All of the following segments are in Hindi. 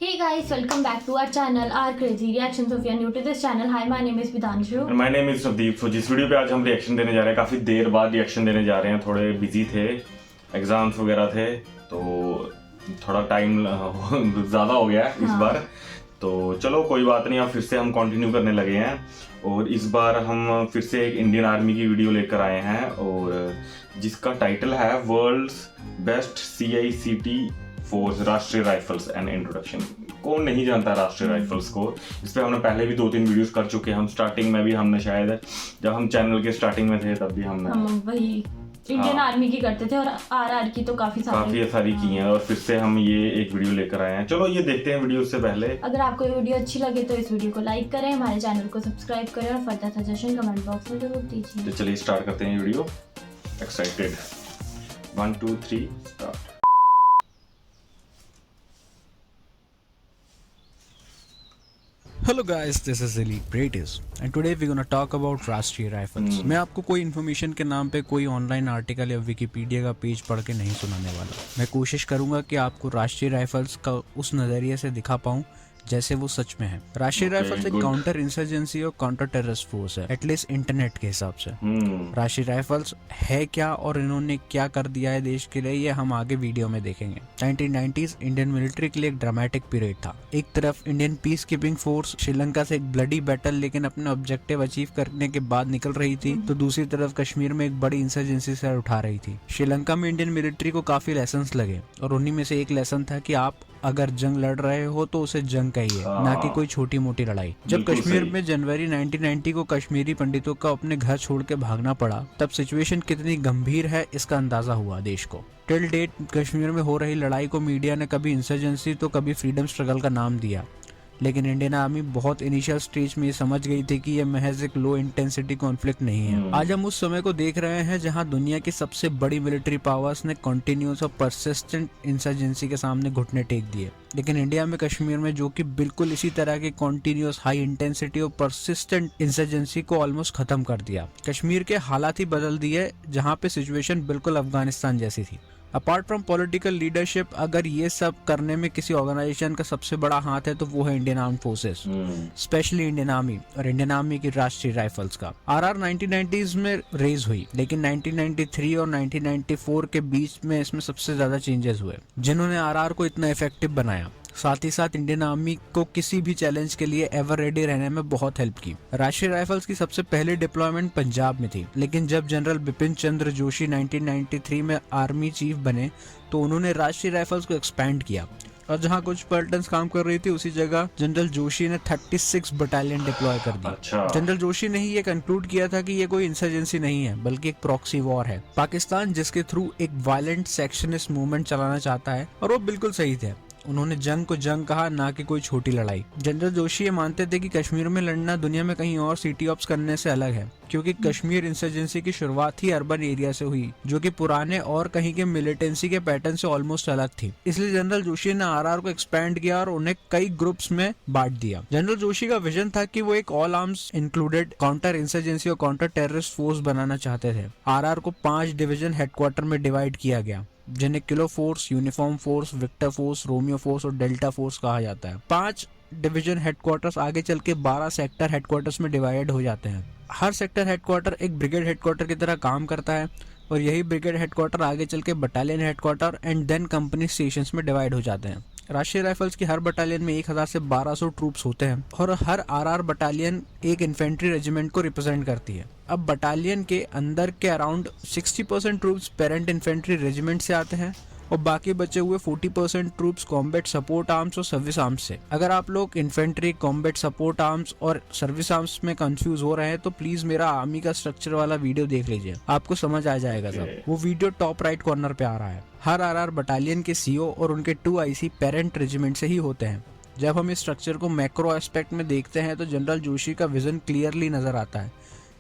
Hey guys, welcome back to our channel, our crazy reactions. If you are new to this channel, hi, my name is Vidanshu. And my name is Navdeep. So जिस वीडियो पे आज हम रिएक्शन देने जा रहे हैं, काफ़ी देर बाद रिएक्शन देने जा रहे हैं. थोड़े बिजी थे, एग्जाम्स वगैरह थे, तो थोड़ा टाइम ज़्यादा हो गया इस बार. तो चलो कोई बात नहीं, अब फिर से हम कंटिन्यू करने लगे हैं. और इस बार हम फिर से एक इंडियन आर्मी की वीडियो लेकर आए हैं, और जिसका टाइटल है वर्ल्ड्स बेस्ट CICT फोर्स राष्ट्रीय राइफल्स एंड इंट्रोडक्शन. कौन नहीं जानता राष्ट्रीय राइफल्स को. इस पर हमने पहले भी 2-3 वीडियोस कर चुके हैं. हम स्टार्टिंग में भी हमने शायद जब हम चैनल के स्टार्टिंग में थे तब भी हमने वही इंडियन आर्मी की करते थे, और RR की तो काफी सारी की हैं. और फिर से हम ये एक वीडियो लेकर आए हैं. चलो ये देखते हैं वीडियो से पहले. अगर आपको ये वीडियो अच्छी लगे तो इस वीडियो को लाइक करें, हमारे चैनल को सब्सक्राइब करें और फर्दर सजेशन कमेंट बॉक्स में जरूर दीजिए. तो चलिए स्टार्ट करते हैं video. Excited. 1 2 3 start. Hello guys, this is Elite Bratis and today we're gonna talk about राष्ट्रीय राइफल्स. मैं आपको कोई इन्फॉर्मेशन के नाम पे कोई ऑनलाइन आर्टिकल या विकिपीडिया का पेज पढ़ के नहीं सुनाने वाला. मैं कोशिश करूंगा कि आपको राष्ट्रीय राइफल्स का उस नज़रिए से दिखा पाऊँ जैसे वो सच में है. राष्ट्रीय राइफल्स एक काउंटर इंसर्जेंसी और काउंटर टेररिस्ट फोर्स है, एटलीस्ट इंटरनेट के हिसाब से. राष्ट्रीय राइफल्स है क्या और इन्होंने क्या कर दिया है देश के लिए, ये हम आगे वीडियो में देखेंगे. 1990s इंडियन मिलिट्री के लिए एक ड्रामेटिक पीरियड था. एक तरफ Indian peace keeping force Sri Lanka से एक ब्लडी बैटल लेकिन अपने ऑब्जेक्टिव अचीव करने के बाद निकल रही थी, तो दूसरी तरफ कश्मीर में एक बड़ी इंसर्जेंसी से उठा रही थी. श्रीलंका में इंडियन मिलिट्री को काफी लेसन लगे, और उन्हीं में से एक लेसन था कि आप अगर जंग लड़ रहे हो तो उसे जंग कहिए, ना कि कोई छोटी मोटी लड़ाई. जब कश्मीर में जनवरी 1990 को कश्मीरी पंडितों को अपने घर छोड़ के भागना पड़ा, तब सिचुएशन कितनी गंभीर है इसका अंदाजा हुआ देश को. टिल डेट कश्मीर में हो रही लड़ाई को मीडिया ने कभी इंसर्जेंसी तो कभी फ्रीडम स्ट्रगल का नाम दिया, लेकिन इंडियन आर्मी बहुत इनिशियल स्टेज में ये समझ गई थी कि ये महज एक लो इंटेंसिटी कॉन्फ्लिक्ट नहीं है. आज हम उस समय को देख रहे हैं जहां दुनिया की सबसे बड़ी मिलिट्री पावर्स ने कॉन्टिन्यूस और परसिस्टेंट इंसर्जेंसी के सामने घुटने टेक दिए, लेकिन इंडिया में कश्मीर में जो कि बिल्कुल इसी तरह की कॉन्टिन्यूस हाई इंटेंसिटी और परसिस्टेंट इंसर्जेंसी को ऑलमोस्ट खत्म कर दिया. कश्मीर के हालात ही बदल दिए, जहाँ पे सिचुएशन बिल्कुल अफगानिस्तान जैसी थी. अपार्ट फ्रॉम पॉलिटिकल लीडरशिप, अगर ये सब करने में किसी ऑर्गेनाइजेशन का सबसे बड़ा हाथ है तो वो है Indian armed forces, specially Indian army और इंडियन आर्मी की राष्ट्रीय राइफल्स का. RR 1990s में रेज हुई, लेकिन 1993 और 1994 के बीच में इसमें सबसे ज्यादा चेंजेस हुए, जिन्होंने RR को इतना इफेक्टिव बनाया. साथ ही साथ इंडियन आर्मी को किसी भी चैलेंज के लिए एवर रेडी रहने में बहुत हेल्प की. राष्ट्रीय राइफल्स की सबसे पहली डिप्लॉयमेंट पंजाब में थी, लेकिन जब जनरल बिपिन चंद्र जोशी 1993 में आर्मी चीफ बने तो उन्होंने राष्ट्रीय राइफल्स को एक्सपैंड किया, और जहां कुछ पलटन्स काम कर रही थी उसी जगह जनरल जोशी ने 36 बटालियन डिप्लॉय कर दी. जनरल जोशी ने ही ये कंक्लूड किया था कि ये कोई इंसर्जेंसी नहीं है बल्कि एक प्रॉक्सी वॉर है. पाकिस्तान जिसके थ्रू एक वायलेंट सेक्शनिस्ट मूवमेंट चलाना चाहता है, और वो बिल्कुल सही थे. उन्होंने जंग को जंग कहा, ना कि कोई छोटी लड़ाई. जनरल जोशी ये मानते थे कि कश्मीर में लड़ना दुनिया में कहीं और सिटी ऑप्स करने से अलग है, क्योंकि कश्मीर इंसर्जेंसी की शुरुआत ही अर्बन एरिया से हुई, जो कि पुराने और कहीं के मिलिटेंसी के पैटर्न से ऑलमोस्ट अलग थी. इसलिए जनरल जोशी ने RR को एक्सपैंड किया और उन्हें कई ग्रुप्स में बांट दिया. जनरल जोशी का विजन था कि वो एक all arms included counter insurgency और काउंटर टेररिस्ट फोर्स बनाना चाहते थे. RR को 5 डिवीजन हेडक्वार्टर में डिवाइड किया गया, जिन्हें Kilo force, Uniform force, Victor force, Romeo force और डेल्टा फोर्स कहा जाता है. 5 डिवीजन हेडक्वार्टर्स आगे चल के 12 सेक्टर हेडक्वार्टर्स में डिवाइड हो जाते हैं. हर सेक्टर हेडक्वार्टर एक ब्रिगेड हेडक्वार्टर की तरह काम करता है, और यही ब्रिगेड हेडक्वार्टर आगे चल के battalion headquarter and then company stations में डिवाइड हो जाते हैं. राष्ट्रीय राइफल्स की हर बटालियन में 1000 से 1200 ट्रूप्स होते हैं, और हर RR बटालियन एक इन्फेंट्री रेजिमेंट को रिप्रेजेंट करती है. अब बटालियन के अंदर के around 60% troops parent infantry regiment से आते हैं, और बाकी बचे हुए 40% ट्रूप्स कॉम्बैट सपोर्ट आर्म्स और सर्विस आर्म्स से. अगर आप लोग इन्फेंट्री, कॉम्बैट सपोर्ट आर्म्स और सर्विस आर्म्स में कंफ्यूज हो रहे हैं तो प्लीज मेरा आर्मी का स्ट्रक्चर वाला वीडियो देख लीजिए, आपको समझ आ जाएगा सब. वो वीडियो टॉप राइट कॉर्नर पे आ रहा है. हर RR बटालियन के CO और उनके 2 IC पेरेंट रेजिमेंट से ही होते हैं. जब हम इस स्ट्रक्चर को मैक्रो एस्पेक्ट में देखते हैं तो जनरल जोशी का विजन क्लियरली नजर आता है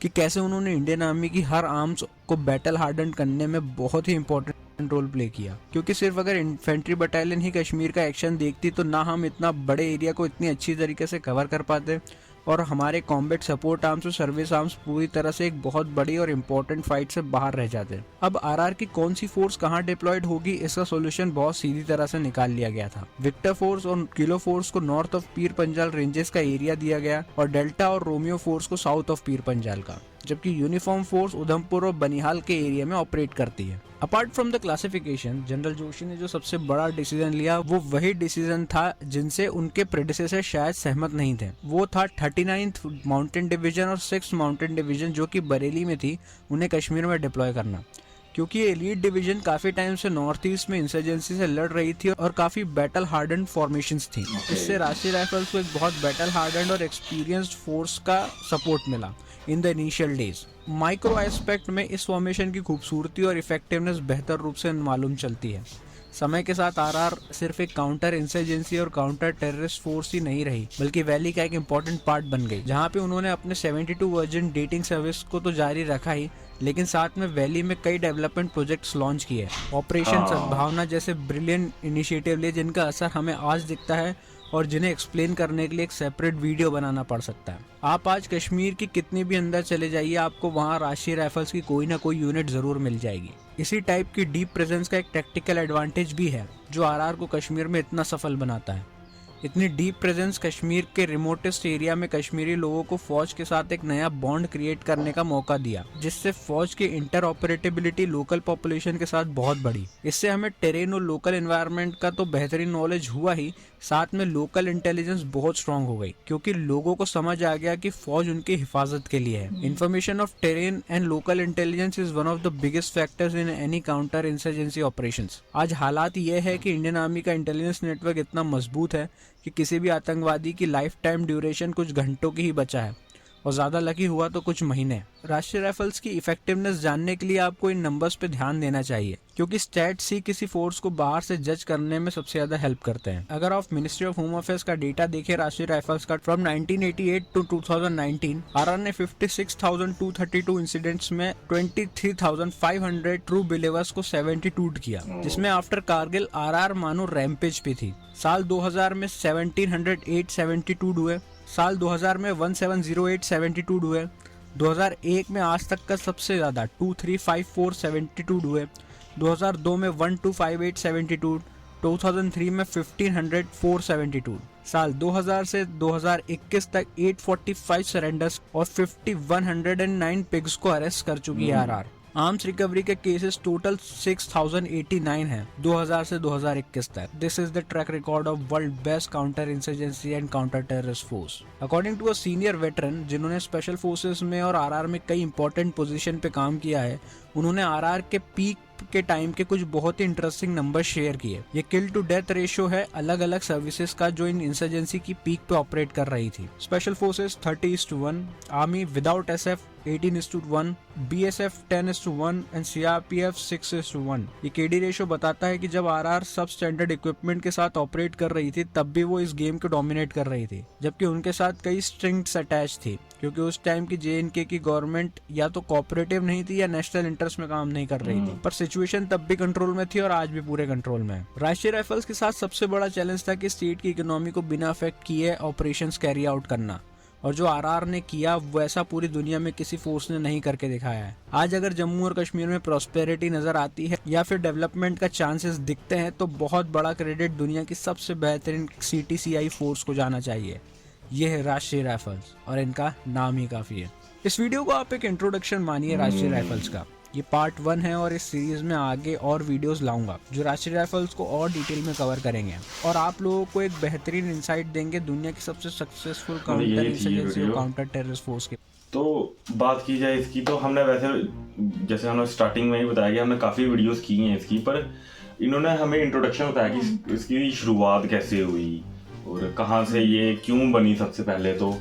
कि कैसे उन्होंने इंडियन आर्मी की हर आर्म्स को बैटल हार्डन करने में बहुत ही इंपॉर्टेंट रोल प्ले किया. क्योंकि सिर्फ अगर इन्फेंट्री बटालियन ही कश्मीर का एक्शन देखती तो ना हम इतना बड़े एरिया को इतनी अच्छी तरीके से कवर कर पाते, और हमारे कॉम्बैट सपोर्ट आर्म्स और सर्विस आर्म्स पूरी तरह से एक बहुत बड़ी और इम्पोर्टेंट फाइट से बाहर रह जाते हैं। अब आरआर की कौन सी फोर्स कहाँ डिप्लॉयड होगी, इसका सोल्यूशन बहुत सीधी तरह से निकाल लिया गया था। विक्टर फोर्स और किलो फोर्स को north of Pir Panjal ranges का एरिया दिया गया और डेल्टा और रोमियो फोर्स को साउथ ऑफ पीर पंजाल का, जबकि यूनिफॉर्म फोर्स उधमपुर और बनिहाल के एरिया में ऑपरेट करती है। Apart from the classification, general Joshi ने जो सबसे बड़ा डिसीजन लिया वो वही डिसीजन था जिनसे उनके प्रेडिसेसर शायद सहमत नहीं थे। वो था 39th माउंटेन डिवीजन और 6th माउंटेन डिवीजन जो कि बरेली में थी, उन्हें कश्मीर में डिप्लॉय करना, क्योंकि ये एलीट डिवीजन काफी टाइम से नॉर्थ ईस्ट में इंसर्जेंसी से लड़ रही थी और काफी बैटल हार्डन फॉर्मेशंस थी। इससे राष्ट्रीय राइफल्स को एक बहुत बैटल हार्डन और एक्सपीरियंस्ड फोर्स का सपोर्ट मिला in the initial days. Micro aspect में इस फॉर्मेशन की खूबसूरती और इफेक्टिवनेस बेहतर रूप से मालूम चलती है। समय के साथ आरआर सिर्फ एक काउंटर इंसर्जेंसी और काउंटर टेररिस्ट फोर्स ही नहीं रही, बल्कि वैली का एक इम्पोर्टेंट पार्ट बन गई, जहाँ पे उन्होंने अपने 72 वर्जन डेटिंग सर्विस को तो जारी रखा ही, लेकिन साथ में वैली में कई डेवलपमेंट प्रोजेक्ट्स लॉन्च किए, ऑपरेशन सद्भावना जैसे ब्रिलियंट इनिशिएटिव लिए, जिनका असर हमें आज दिखता है और जिन्हें एक्सप्लेन करने के लिए एक सेपरेट वीडियो बनाना पड़ सकता है। आप आज कश्मीर की कितनी भी अंदर चले जाइए, आपको वहाँ राष्ट्रीय राइफल्स की कोई ना कोई यूनिट जरूर मिल जाएगी। इसी टाइप की डीप प्रेजेंस का एक टैक्टिकल एडवांटेज भी है जो आरआर को कश्मीर में इतना सफल बनाता है। इतनी डीप प्रेजेंस कश्मीर के रिमोटेस्ट एरिया में कश्मीरी लोगों को फौज के साथ एक नया बॉन्ड क्रिएट करने का मौका दिया, जिससे फौज की इंटर ऑपरेटेबिलिटी लोकल पॉपुलेशन के साथ बहुत बढ़ी। इससे हमें टेरेन और लोकल एनवायरनमेंट का तो बेहतरीन नॉलेज हुआ ही, साथ में लोकल इंटेलिजेंस बहुत स्ट्रांग हो गई, क्योंकि लोगों को समझ आ गया कि फौज उनकी हिफाजत के लिए है। Information of terrain and local intelligence is one of the biggest factors in any counter insurgency operations. आज हालात ये है कि इंडियन आर्मी का इंटेलिजेंस नेटवर्क इतना मजबूत है कि किसी भी आतंकवादी की लाइफ टाइम ड्यूरेशन कुछ घंटों की ही बचा है, और ज़्यादा लकी हुआ तो कुछ महीने। राष्ट्रीय राइफल्स की इफेक्टिवनेस जानने के लिए आपको इन नंबर्स पे ध्यान देना चाहिए, क्योंकि स्टैट सी किसी फोर्स को बाहर से जज करने में सबसे ज़्यादा हेल्प करते हैं। अगर आप मिनिस्ट्री ऑफ होम अफेयर्स का डेटा देखें राष्ट्रीय राइफल्स का, फ्रॉम 1988 टू 2019 आरआर ने 56,232 इंसिडेंट्स में 23,500 ट्रू बिलीवर्स को 72 किया, जिसमें आफ्टर कारगिल आरआर मानो रैम्पेज पे थी। साल 2000 में 1708 72 हुए, साल 2000 में 1708 72 हुए, 2001 में आज तक का सबसे ज़्यादा 2354 72 हुए, 2002 में 1258 72, 2003 में 1504 72, साल 2000 से 2021 तक 845 सरेंडर्स और 5109 पिग्स को अरेस्ट कर चुकी है आरआर। आर्म्स रिकवरी के केसेस टोटल 6089 हैं 2000 से 2021 तक। This is the track record of world best counter insurgency and counter terrorist force. According to a senior veteran जिन्होंने स्पेशल फोर्सेस में और आरआर में कई इंपॉर्टेंट पोजीशन पे काम किया है, उन्होंने आरआर के पीक के टाइम के कुछ बहुत ही इंटरेस्टिंग नंबर शेयर किए। ये किल टू डेथ रेशियो है अलग अलग सर्विसेज का जो इन इंसर्जेंसी की पीक पे ऑपरेट कर रही थी। Special forces 30:1, army without SF 18:1, BSF 10:1 and CRPF 6:1। ये केडी रेशियो बताता है कि जब आरआर सब स्टैंडर्ड इक्विपमेंट के साथ ऑपरेट कर रही थी तब भी वो इस गेम को डोमिनेट कर रही थी, जबकि उनके साथ कई स्ट्रिंग्स अटैच थी, क्योंकि उस टाइम की जेएनके की गवर्नमेंट या तो कोऑपरेटिव नहीं थी या नेशनल इंटरेस्ट में काम नहीं कर रही थी। पर सिचुएशन तब भी कंट्रोल में थी और आज भी पूरे कंट्रोल में है। राष्ट्रीय राइफल्स के साथ सबसे बड़ा चैलेंज था कि स्टेट की इकोनॉमी को बिना अफेक्ट किए ऑपरेशंस कैरी आउट करना, और जो आरआर ने किया वैसा पूरी दुनिया में किसी फोर्स ने नहीं करके दिखाया है। आज अगर जम्मू और कश्मीर में प्रॉस्पेरिटी नजर आती है या फिर डेवलपमेंट का चांसेस दिखते हैं तो बहुत बड़ा क्रेडिट दुनिया की सबसे बेहतरीन सीटीसीआई फोर्स को जाना चाहिए। ये है राष्ट्रीय राइफल्स और इनका नाम ही काफी है। इस वीडियो को आप एक इंट्रोडक्शन मानिए राष्ट्रीय राइफल्स का। ये पार्ट 1 है और इस सीरीज में आगे और वीडियोस लाऊंगा जो राष्ट्रीय राइफल्स को और डिटेल में कवर करेंगे और आप लोगों को एक बेहतरीन इंसाइट देंगे दुनिया की सबसे सक्सेसफुल काउंटर इंसर्जेंसी और काउंटर टेररिस्ट फोर्स के। तो बात की जाए इसकी तो हमने वैसे जैसे हमने स्टार्टिंग में ही बताया कि हमने काफ़ी वीडियोस की हैं इसकी, पर इन्होंने हमें इंट्रोडक्शन बताया कि इसकी शुरुआत कैसे हुई और कहाँ से ये क्यों बनी सबसे पहले, तो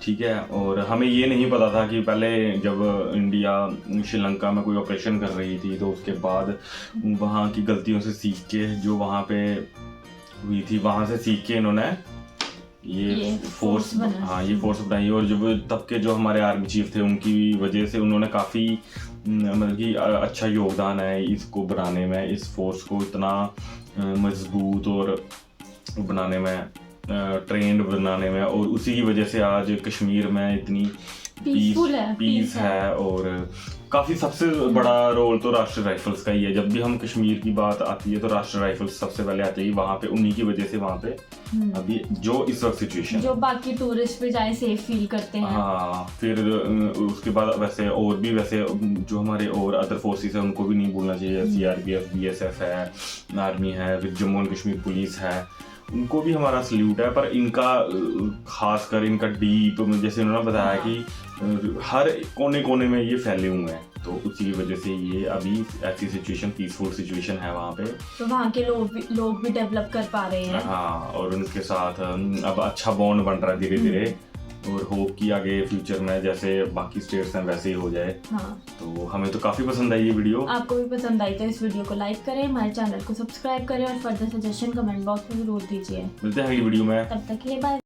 ठीक है। और हमें ये नहीं पता था कि पहले जब इंडिया श्रीलंका में कोई ऑपरेशन कर रही थी तो उसके बाद वहाँ की गलतियों से सीख के जो वहाँ पे हुई थी वहाँ से सीख के इन्होंने ये फोर्स ये फोर्स बनाई। और जब तब के जो हमारे आर्मी चीफ थे उनकी वजह से उन्होंने काफ़ी मतलब कि अच्छा योगदान है इसको बनाने में, इस फोर्स को इतना मजबूत और बनाने में ट्रेंड बनाने में, और उसी की वजह से आज कश्मीर में इतनी पीस है। और काफ़ी सबसे बड़ा रोल तो राष्ट्रीय राइफल्स का ही है। जब भी हम कश्मीर की बात आती है तो राष्ट्रीय राइफल्स सबसे पहले आते ही वहाँ पे, उन्हीं की वजह से वहाँ पे अभी जो इस वक्त सिचुएशन, जो बाकी टूरिस्ट पे जाए सेफ फील करते हैं। हाँ, फिर उसके बाद वैसे और भी वैसे जो हमारे और अदर फोर्सेस है उनको भी नहीं भूलना चाहिए। CRPF, BSF है, आर्मी है, फिर जम्मू एंड कश्मीर पुलिस है, उनको भी हमारा सल्यूट है। पर इनका खासकर इनका डीप, जैसे उन्होंने बताया कि हर कोने कोने में ये फैले हुए हैं, तो उसी की वजह से ये अभी ऐसी सिचुएशन, पीसफुल सिचुएशन है वहाँ पे। तो वहाँ के लोग भी डेवलप कर पा रहे हैं। हाँ, और उनके साथ अब अच्छा बॉन्ड बन रहा है धीरे धीरे, और होप कि आगे फ्यूचर में जैसे बाकी स्टेट्स हैं वैसे ही हो जाए। हाँ, तो हमें तो काफ़ी पसंद आई ये वीडियो। आपको भी पसंद आई तो इस वीडियो को लाइक करें, हमारे चैनल को सब्सक्राइब करें और फर्दर सजेशन कमेंट बॉक्स में जरूर दीजिए। मिलते हैं अगली वीडियो में, तब तक के लिए बाय।